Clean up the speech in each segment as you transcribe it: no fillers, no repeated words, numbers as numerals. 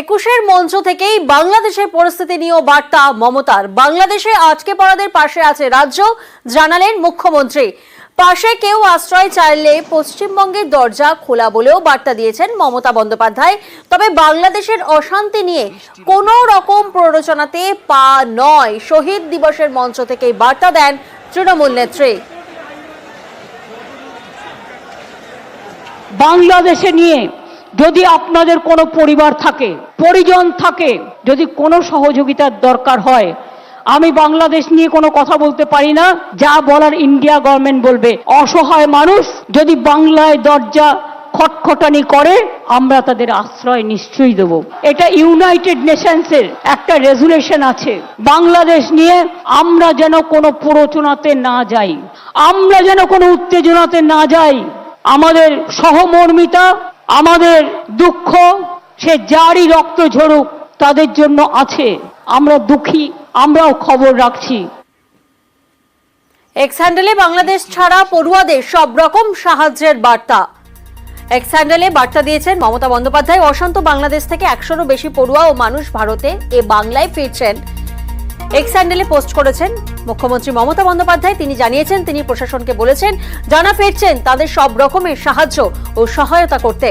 একুশের মঞ্চ থেকেই বাংলাদেশের পরিস্থিতি নিয়ে বার্তা মমতার। বাংলাদেশে আটকে পড়াদের পাশে আছে রাজ্য, জানালেন মুখ্যমন্ত্রী। পাশে কেউ আশ্রয় চাইলে পশ্চিমবঙ্গের দরজা খোলা বলেও বার্তা দিয়েছেন মমতা বন্দ্যোপাধ্যায়। তবে বাংলাদেশের অশান্তি নিয়ে কোনো রকম প্ররোচনাতে পা নয়, শহীদ দিবসের মঞ্চ থেকেই বার্তা দেন তৃণমূল নেত্রী। বাংলাদেশে নিয়ে যদি আপনাদের কোনো পরিবার থাকে, পরিজন থাকে, যদি কোনো সহযোগিতার দরকার হয়, আমি বাংলাদেশ নিয়ে কোনো কথা বলতে পারি না, যা বলার ইন্ডিয়া গভর্নমেন্ট বলবে। অসহায় মানুষ যদি বাংলায় দরজা খটখটানি করে, আমরা তাদের আশ্রয় নিশ্চয়ই দেব। এটা ইউনাইটেড নেশনসের একটা রেজুলেশন আছে। বাংলাদেশ নিয়ে আমরা যেন কোনো প্ররোচনাতে না যাই, আমরা যেন কোনো উত্তেজনাতে না যাই। আমাদের সহমর্মিতা, আমাদের দুঃখ, সে যারই রক্ত ঝরুক তাদের জন্য আছে। আমরা দুঃখী, আমরাও খবর রাখছি। এক্স হ্যান্ডেলে বাংলাদেশ ছাড়া পড়ুয়াদের সব রকম সাহায্যের বার্তা। এক্স হ্যান্ডেলে বার্তা দিয়েছেন মমতা বন্দ্যোপাধ্যায়। অশান্ত বাংলাদেশ থেকে 100-রও বেশি পড়ুয়া ও মানুষ ভারতে এ বাংলায় ফিরছেন। এক্স হ্যান্ডেলে পোস্ট করেছেন মুখ্যমন্ত্রী মমতা বন্দ্যোপাধ্যায়। তিনি জানিয়েছেন, তিনি প্রশাসনকে বলেছেন যারা ফিরছেন তাদের সব রকমের সাহায্য ও সহায়তা করতে।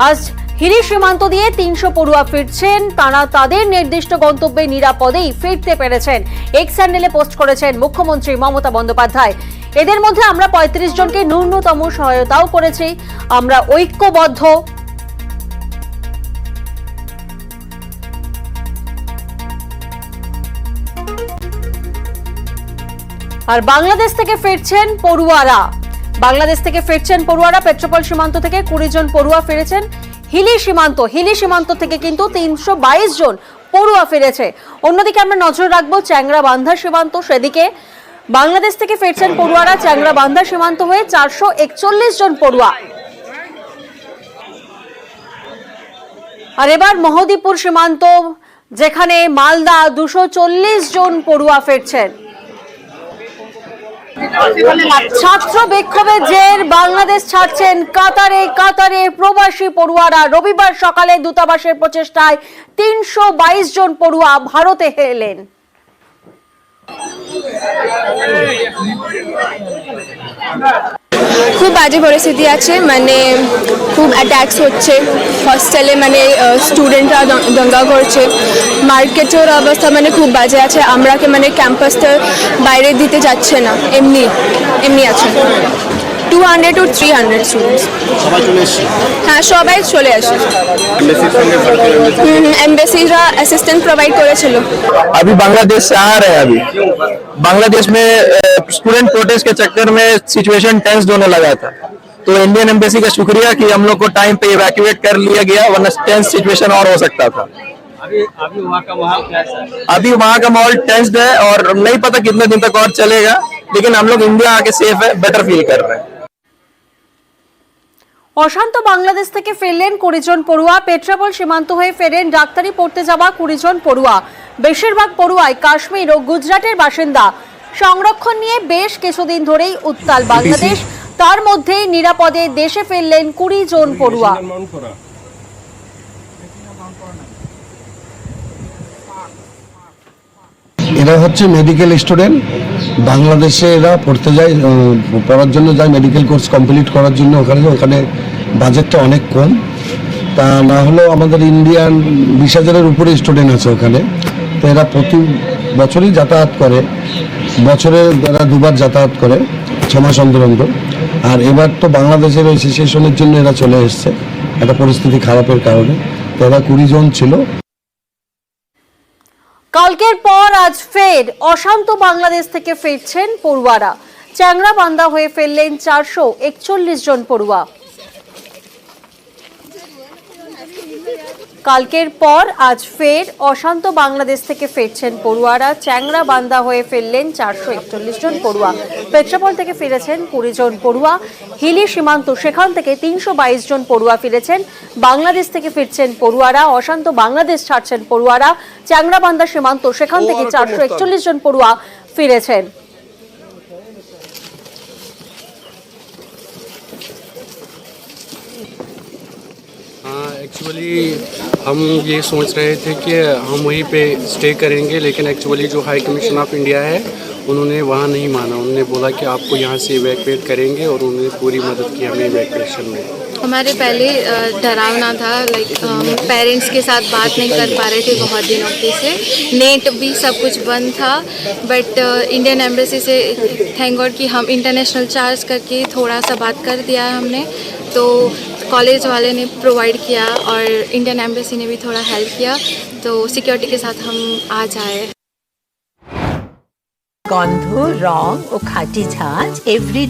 আজ হিলি সীমান্ত দিয়ে 300 পড়ুয়া ফিরছেন। তারা তাদের নির্দিষ্ট গন্তব্যে নিরাপদেই ফিরতে পেরেছেন। এক্স হ্যান্ডেলে পোস্ট করেছেন মুখ্যমন্ত্রী মমতা বন্দ্যোপাধ্যায়। এদের মধ্যে আমরা 35 জনকে ন্যূনতম সহায়তাও করেছি। আমরা ঐক্যবদ্ধ। আর বাংলাদেশ থেকে ফিরছেন পড়ুয়ারা। পেট্রোপল সীমান্ত থেকে 20 জন পড়ুয়া ফিরেছেন। হিলি সীমান্ত থেকে কিন্তু 322 জন পড়ুয়া ফিরেছে। অন্যদিকে আমরা নজর রাখবো চ্যাংরা বান্ধা সীমান্ত, সেদিকে বাংলাদেশ থেকে ফিরছেন পড়ুয়ারা। চ্যাংরা বান্ধা সীমান্ত হয়ে 441 জন পড়ুয়া। আর এবার মহদীপুর সীমান্ত, যেখানে মালদা 240 জন পড়ুয়া ফিরছেন। ছাত্র বিক্ষোভের জের বাংলাদেশ ছাড়ছেন কাতারে প্রবাসী পড়ুয়ারা। রবিবার সকালে দূতাবাসের প্রচেষ্টায় 322 জন পড়ুয়া ভারতে এলেন। খুব বাজে পরিস্থিতি আছে, মানে খুব অ্যাটাকস হচ্ছে হস্টেলে, মানে স্টুডেন্টরা দঙ্গা করছে। মার্কেটের অবস্থা মানে খুব বাজে আছে। আমরাকে মানে ক্যাম্পাসটা বাইরে দিতে যাচ্ছে না, এমনি আছে। 200 to 300 স্টুডেন্টস। হ্যাঁ, সবাই চলে আসে। एम्बेसीरा असिस्टेंट प्रोवाइड করেছিল। अभी बांग्लादेश से आ रहे हैं। अभी बांग्लादेश में स्टूडेंट प्रोटेस्ट के चक्कर में सिचुएशन टेंस होने लगा था, तो इंडियन एम्बेसी का शुक्रिया कि हम लोग को टाइम पे इवैक्यूएट कर लिया गया, वरना टेंस सिचुएशन और हो सकता था। अभी वहाँ का माहौल कैसा है? अभी वहाँ का माहौल टेंस्ड है और नहीं पता कितने दिन तक और चलेगा, लेकिन हम लोग इंडिया आके सेफ है, बेटर फील कर रहे हैं। অশান্ত বাংলাদেশ থেকে ফিরলেন 20 জন পড়ুয়া। পেট্রোপল সীমান্ত হয়ে ফেরেন ডাক্তারি পড়তে যাওয়া 20 জন পড়ুয়া। বেশিরভাগ পড়ুয়াই কাশ্মীর ও গুজরাটের বাসিন্দা। সংরক্ষণ নিয়ে বেশ কিছুদিন ধরেই উত্তাল বাংলাদেশ। তার মধ্যেই নিরাপদে দেশে ফিরলেন 20 জন পড়ুয়া। এরা হচ্ছে মেডিকেল স্টুডেন্ট। বাংলাদেশে এরা পড়তে যায়, পড়ার জন্য যায়, মেডিকেল কোর্স কমপ্লিট করার জন্য। ওখানে বাজেটটা অনেক কম, তা না হলেও আমাদের ইন্ডিয়ান 20,000-এর উপরে স্টুডেন্ট আছে ওখানে। তো এরা প্রতি বছরই যাতায়াত করে, বছরে এরা 2বার যাতায়াত করে, 6 মাস অন্তর অন্তর। আর এবার তো বাংলাদেশের ওই সিচুয়েশনের জন্য এরা চলে এসছে, একটা পরিস্থিতি খারাপের কারণে। তো এরা 20 জন ছিল। কালকের পর আজ ফের অশান্ত বাংলাদেশ থেকে ফিরছেন পড়ুয়ারা। চ্যাংরা বান্ধা হয়ে ফেললেন 441 জন পড়ুয়া। কালকের পর আজ ফের অশান্ত বাংলাদেশ থেকে ফিরছেন পড়ুয়ারা। চ্যাংরা বান্ধা হয়ে ফেললেন 441 জন পড়ুয়া। পেট্রোপল থেকে ফিরেছেন 20 জন পড়ুয়া। হিলি সীমান্ত, সেখান থেকে 322 জন পড়ুয়া ফিরেছেন। বাংলাদেশ থেকে ফিরছেন পড়ুয়ারা। অশান্ত বাংলাদেশ ছাড়ছেন পড়ুয়ারা। চ্যাংরা বান্ধা সীমান্ত, সেখান থেকে 441 জন পড়ুয়া ফিরেছেন। एक्चुअली हम ये सोच रहे थे कि हम वहीं पे स्टे करेंगे, लेकिन एक्चुअली जो हाई कमीशन ऑफ इंडिया है उन्होंने वहाँ नहीं माना। उन्होंने बोला कि आपको यहाँ से इवैक्यूएट करेंगे और उन्होंने पूरी मदद की हमें इवैक्यूएशन में। हमारे पहले डरावना था, लाइक पेरेंट्स के साथ बात नहीं कर पा रहे थे बहुत दिनों से, नेट भी सब कुछ बंद था। बट इंडियन एम्बेसी से थैंक गॉड कि हम इंटरनेशनल चार्ज करके थोड़ा सा बात कर दिया हमने, तो कॉलेज वाले ने प्रोवाइड किया और इंडियन एम्बेसी ने भी थोड़ा हेल्प किया, तो सिक्योरिटी के साथ हम आ जाए। গন্ধ, রং ও খাঁটি ঝাঁঝ এভরি